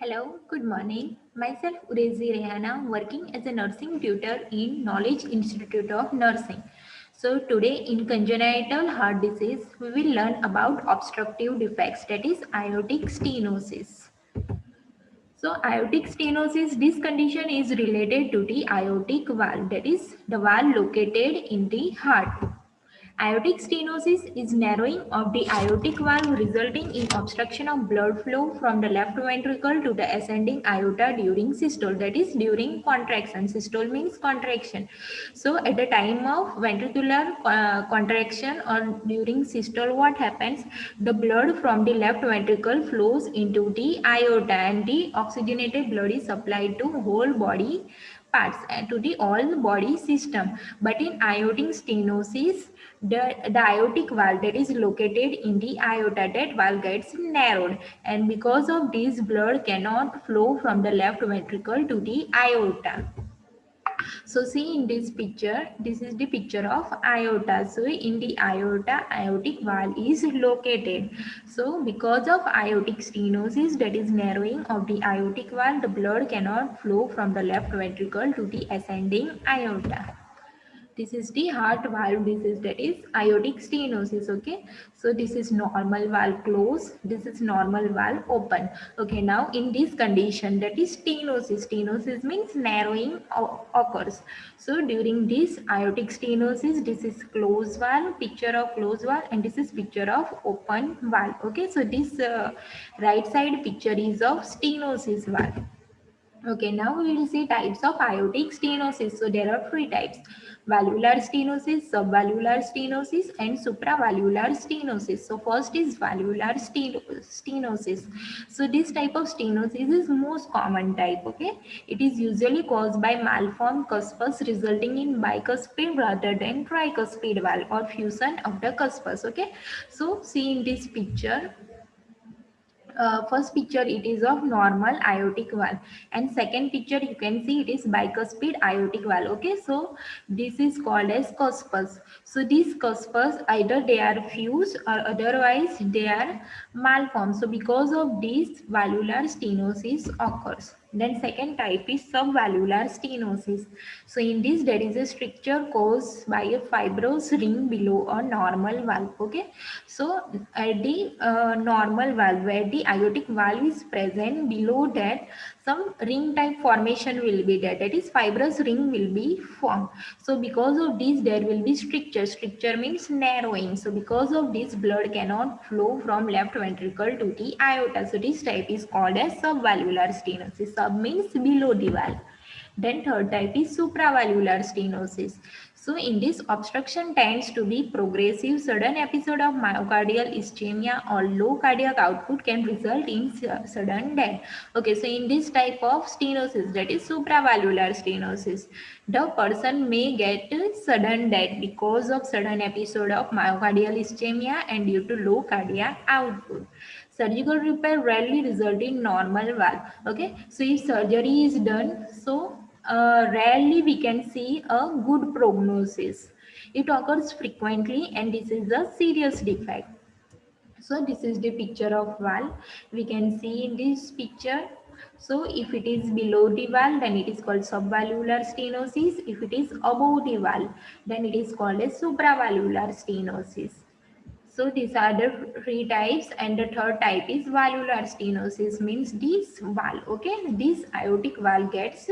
Hello, good morning. Myself Urezi Rehana, working as a nursing tutor in Knowledge Institute of Nursing. So today in congenital heart disease, we will learn about obstructive defects, that is aortic stenosis. So aortic stenosis, this condition is related to the aortic valve, that is the valve located in the heart. Aortic stenosis is narrowing of the aortic valve resulting in obstruction of blood flow from the left ventricle to the ascending aorta during systole, that is during contraction. Systole means contraction. So at the time of ventricular contraction or during systole, what happens? The blood from the left ventricle flows into the aorta and the oxygenated blood is supplied to whole body parts and to the all body system. But in aortic stenosis, the aortic valve that is located in the aorta, that valve gets narrowed, and because of this blood cannot flow from the left ventricle to the aorta. So see in this picture, this is the picture of aorta. So in the aorta, aortic valve is located. So because of aortic stenosis, that is narrowing of the aortic valve, the blood cannot flow from the left ventricle to the ascending aorta. This is the heart valve disease, that is aortic stenosis. Okay, so this is normal valve close, this is normal valve open. Okay, now in this condition, that is stenosis, stenosis means narrowing occurs. So during this aortic stenosis, this is closed valve, picture of closed valve, and this is picture of open valve. Okay, so this right side picture is of stenosis valve. Okay, now we will see types of aortic stenosis. So there are three types: valvular stenosis, subvalvular stenosis, and supravalvular stenosis. So first is valvular stenosis. So this type of stenosis is most common type. Okay, it is usually caused by malformed cuspus resulting in bicuspid rather than tricuspid valve or fusion of the cuspus. Okay, so see in this picture, first picture it is of normal aortic valve, and second picture you can see it is bicuspid aortic valve. Okay, so this is called as cuspus. So these cuspus, either they are fused or otherwise they are malformed. So because of this, valvular stenosis occurs. Then second type is subvalvular stenosis. So in this, there is a stricture caused by a fibrous ring below a normal valve. Okay, so at the normal valve, where the aortic valve is present, below that some ring type formation will be there, that is fibrous ring will be formed. So because of this, there will be stricture. Stricture means narrowing. So because of this, blood cannot flow from left ventricle to the aorta. So this type is called as subvalvular stenosis. Sub means below the valve. Then third type is supravalvular stenosis. So in this, obstruction tends to be progressive. Sudden episode of myocardial ischemia or low cardiac output can result in sudden death. Okay, so in this type of stenosis, that is supravalvular stenosis, the person may get sudden death because of sudden episode of myocardial ischemia and due to low cardiac output. Surgical repair rarely result in normal valve. Okay, so if surgery is done, so rarely we can see a good prognosis. It occurs frequently and this is a serious defect. So this is the picture of valve. We can see in this picture. So if it is below the valve, then it is called subvalvular stenosis. If it is above the valve, then it is called as supravalvular stenosis. So these are the three types, and the third type is valvular stenosis, means this valve, okay, this aortic valve gets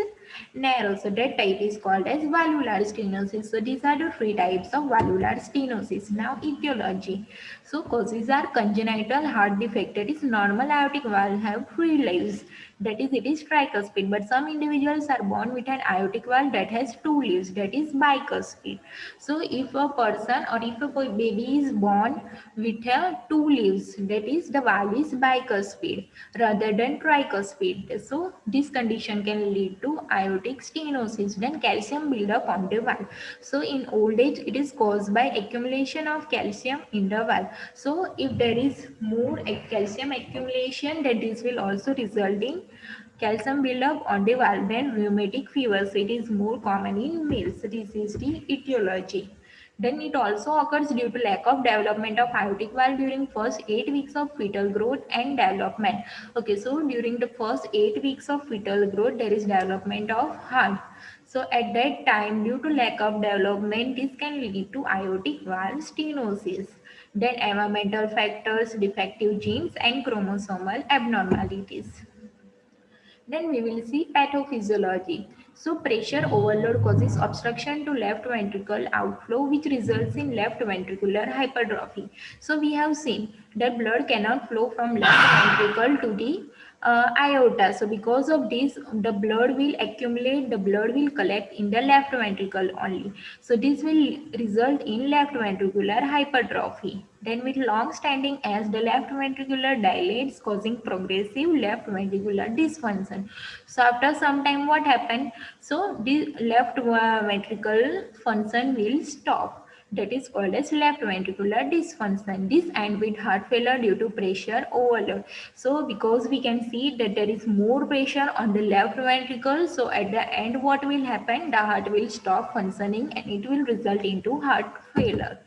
narrow. So that type is called as valvular stenosis. So these are the three types of valvular stenosis. Now etiology. So causes are congenital heart defect, that is normal aortic valve have three leaves, that is it is tricuspid, but some individuals are born with an aortic valve that has two leaves, that is bicuspid. So if a person or if a baby is born with a two leaves, that is the valve is bicuspid rather than tricuspid, so this condition can lead to aortic stenosis. Then calcium buildup on the valve. So in old age it is caused by accumulation of calcium in the valve. So if there is more calcium accumulation, then this will also result in calcium buildup on the valve. Then rheumatic fever, so it is more common in males. This is the etiology. Then it also occurs due to lack of development of aortic valve during first 8 weeks of fetal growth and development. Okay, so during the first 8 weeks of fetal growth, there is development of heart. So at that time, due to lack of development, this can lead to aortic valve stenosis. Then environmental factors, defective genes and chromosomal abnormalities. Then we will see pathophysiology. So pressure overload causes obstruction to left ventricle outflow, which results in left ventricular hypertrophy. So we have seen that blood cannot flow from left ventricle to the aorta. So because of this, the blood will accumulate, the blood will collect in the left ventricle only. So this will result in left ventricular hypertrophy. Then with long standing as the left ventricular dilates, causing progressive left ventricular dysfunction. So after some time what happened? So the left ventricle function will stop. That is called as left ventricular dysfunction. This end with heart failure due to pressure overload. So because we can see that there is more pressure on the left ventricle, so at the end what will happen? The heart will stop functioning and it will result into heart failure.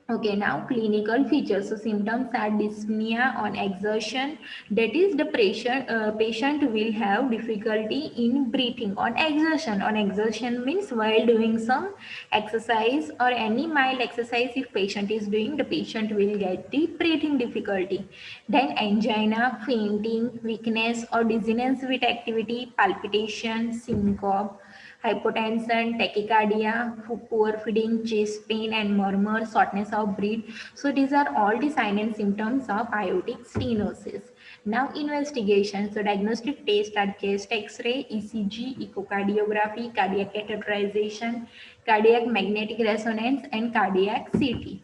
Okay, now clinical features. So symptoms are dyspnea on exertion. That is the patient will have difficulty in breathing on exertion. On exertion means while doing some exercise or any mild exercise, if patient is doing, the patient will get the breathing difficulty. Then angina, fainting, weakness or dizziness with activity, palpitation, syncope, hypotension, tachycardia, poor feeding, chest pain and murmur, shortness of breath. So these are all the signs and symptoms of aortic stenosis. Now investigation. So diagnostic tests are chest X-ray, ECG, echocardiography, cardiac catheterization, cardiac magnetic resonance and cardiac CT.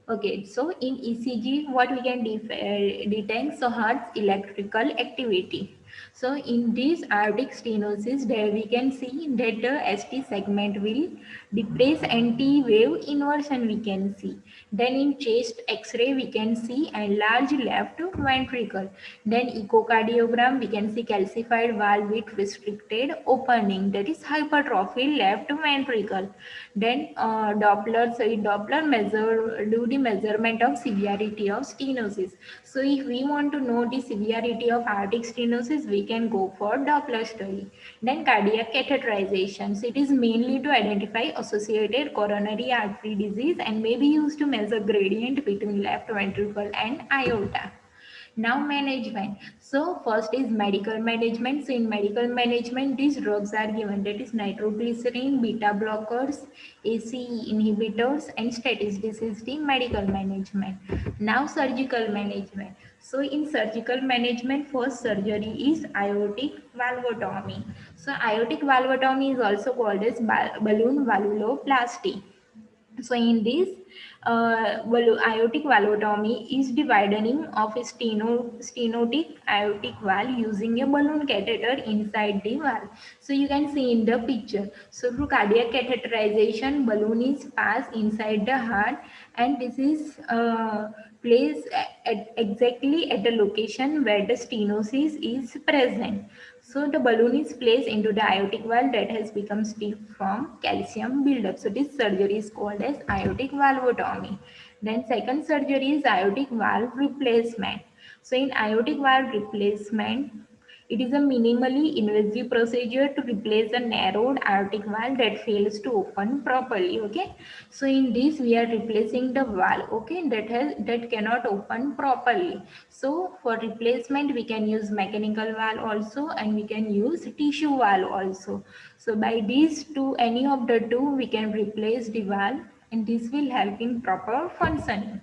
Okay, so in ECG, what we can detect? So heart's electrical activity. So in this aortic stenosis, there we can see that the ST segment will depress anti-wave inversion we can see. Then in chest X-ray we can see enlarged left ventricle. Then echocardiogram we can see calcified valve with restricted opening, that is hypertrophy left ventricle. Then Doppler, so in Doppler do the measurement of severity of stenosis. So if we want to know the severity of aortic stenosis, we can go for Doppler study. Then cardiac catheterization. So it is mainly to identify associated coronary artery disease and may be used to measure gradient between left ventricle and aorta. Now management. So first is medical management. So in medical management, these drugs are given, that is nitroglycerin, beta blockers, ACE inhibitors and statins. This is the medical management. Now surgical management. So in surgical management, first surgery is aortic valvotomy. So aortic valvotomy is also called as balloon valvuloplasty. So in this aortic valvotomy is the widening of a stenotic aortic valve using a balloon catheter inside the valve. So you can see in the picture. So through cardiac catheterization, balloon is passed inside the heart and this is placed exactly at the location where the stenosis is present. So the balloon is placed into the aortic valve that has become stiff from calcium buildup. So this surgery is called as aortic valvotomy. Then second surgery is aortic valve replacement. So in aortic valve replacement, it is a minimally invasive procedure to replace a narrowed aortic valve that fails to open properly. Okay, so in this we are replacing the valve. Okay, that cannot open properly. So for replacement we can use mechanical valve also and we can use tissue valve also. So by these two, any of the two, we can replace the valve and this will help in proper functioning.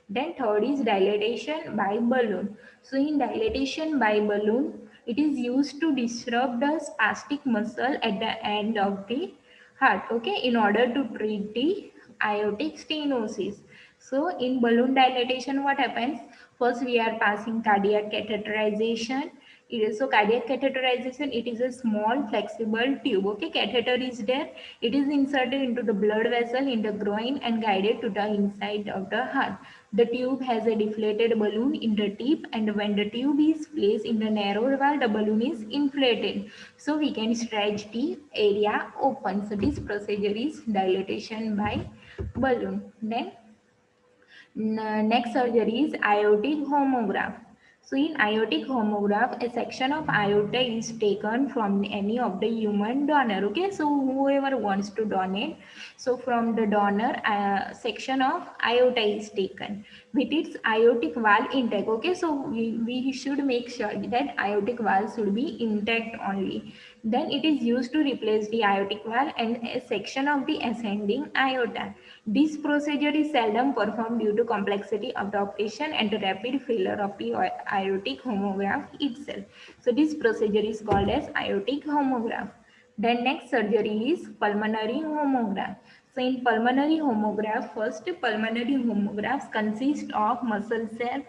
Then third is dilatation by balloon. So in dilatation by balloon, it is used to disrupt the spastic muscle at the end of the heart, okay, in order to treat the aortic stenosis. So in balloon dilatation, what happens? First, we are passing cardiac catheterization. It is so cardiac catheterization. It is a small flexible tube. Okay, catheter is there. It is inserted into the blood vessel in the groin and guided to the inside of the heart. The tube has a deflated balloon in the tip, and when the tube is placed in the narrow valve, the balloon is inflated. So we can stretch the area open. So this procedure is dilatation by balloon. Then next surgery is aortic homograph. So in aortic homograph, a section of aorta is taken from any of the human donor. Okay, so whoever wants to donate, so from the donor, section of aorta is taken with its aortic valve intact. Okay, so we should make sure that aortic valve should be intact only. Then it is used to replace the aortic valve and a section of the ascending aorta. This procedure is seldom performed due to complexity of the operation and the rapid failure of the aortic homograph itself. So this procedure is called as aortic homograph. Then next surgery is pulmonary homograph. So in pulmonary homograph, first pulmonary homographs consist of muscle cell,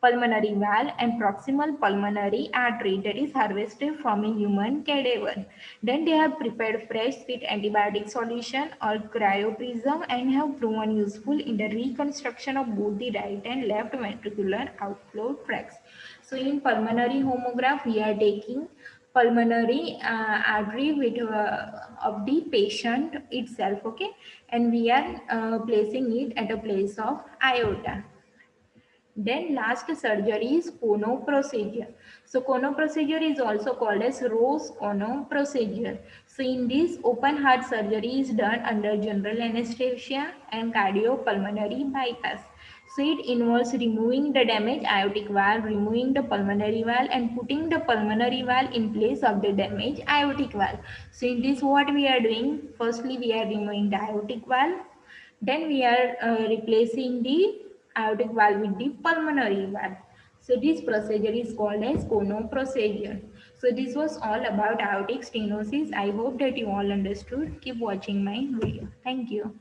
pulmonary valve and proximal pulmonary artery that is harvested from a human cadaver. Then they have prepared fresh with antibiotic solution or cryoprism and have proven useful in the reconstruction of both the right and left ventricular outflow tracts. So in pulmonary homograph, we are taking pulmonary artery with, of the patient itself, okay, and we are placing it at a place of aorta. Then last surgery is Kono procedure. So Kono procedure is also called as Rose Kono procedure. So in this, open heart surgery is done under general anesthesia and cardiopulmonary bypass. So it involves removing the damaged aortic valve, removing the pulmonary valve and putting the pulmonary valve in place of the damaged aortic valve. So in this what we are doing, firstly we are removing the aortic valve, then we are replacing the aortic valve with the pulmonary valve. So this procedure is called as Kono procedure. So this was all about aortic stenosis. I hope that you all understood. Keep watching my video. Thank you.